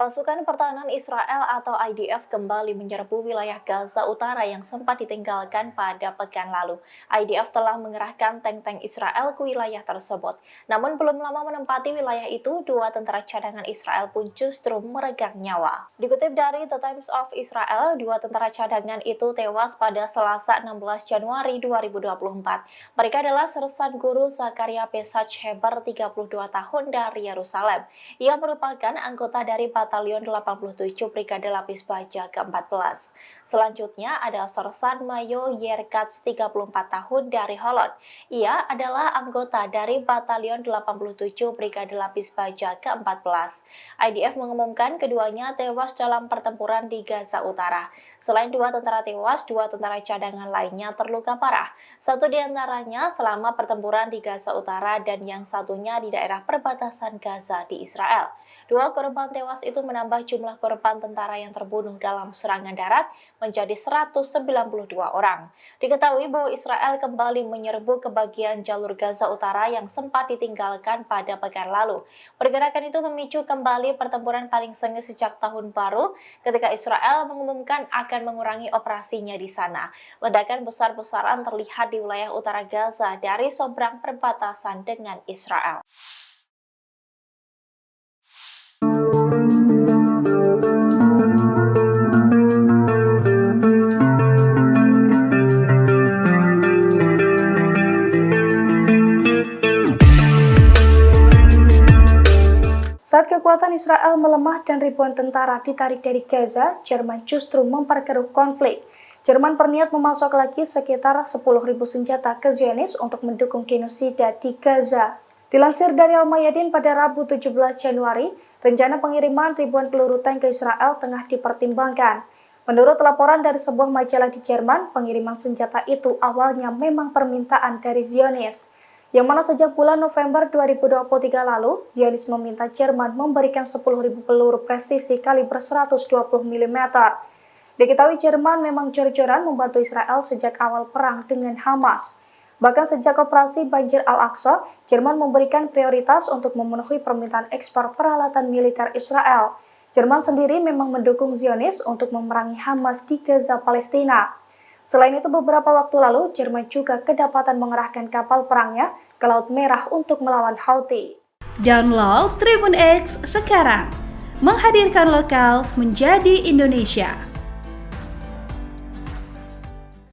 Pasukan Pertahanan Israel atau IDF kembali menyerbu wilayah Gaza Utara yang sempat ditinggalkan pada pekan lalu. IDF telah mengerahkan tank-tank Israel ke wilayah tersebut. Namun belum lama menempati wilayah itu, dua tentara cadangan Israel pun justru meregang nyawa. Dikutip dari The Times of Israel, dua tentara cadangan itu tewas pada Selasa 16 Januari 2024. Mereka adalah Sersan Guru Zakaria Pesach Heber, 32 tahun dari Yerusalem. Ia merupakan anggota dari Batalion 87 Brigade Lapis Baja ke-14. Selanjutnya ada Sersan Mayo Yerkats, 34 tahun dari Holland. Ia adalah anggota dari Batalion 87 Brigade Lapis Baja ke-14. IDF mengumumkan keduanya tewas dalam pertempuran di Gaza Utara. Selain dua tentara tewas, dua tentara cadangan lainnya terluka parah. Satu di antaranya selama pertempuran di Gaza Utara dan yang satunya di daerah perbatasan Gaza di Israel. Dua korban tewas itu menambah jumlah korban tentara yang terbunuh dalam serangan darat menjadi 192 orang. Diketahui bahwa Israel kembali menyerbu ke bagian jalur Gaza Utara yang sempat ditinggalkan pada pekan lalu. Pergerakan itu memicu kembali pertempuran paling sengit sejak tahun baru ketika Israel mengumumkan akan mengurangi operasinya di sana. Ledakan besar-besaran terlihat di wilayah utara Gaza dari seberang perbatasan dengan Israel. Saat kekuatan Israel melemah dan ribuan tentara ditarik dari Gaza, Jerman justru memperkeruh konflik. Jerman berniat memasok lagi sekitar 10.000 senjata ke Zionis untuk mendukung genosida di Gaza. Dilansir dari Al-Mayadin pada Rabu 17 Januari, rencana pengiriman ribuan peluru tank ke Israel tengah dipertimbangkan. Menurut laporan dari sebuah majalah di Jerman, pengiriman senjata itu awalnya memang permintaan dari Zionis. Yang mana sejak bulan November 2023 lalu, Zionis meminta Jerman memberikan 10.000 peluru presisi kaliber 120 mm. Diketahui Jerman memang jor-joran membantu Israel sejak awal perang dengan Hamas. Bahkan sejak operasi Banjir Al-Aqsa, Jerman memberikan prioritas untuk memenuhi permintaan ekspor peralatan militer Israel. Jerman sendiri memang mendukung Zionis untuk memerangi Hamas di Gaza, Palestina. Selain itu, beberapa waktu lalu, Jerman juga kedapatan mengerahkan kapal perangnya ke Laut Merah untuk melawan Houthi. Download Tribun X sekarang, menghadirkan lokal menjadi Indonesia.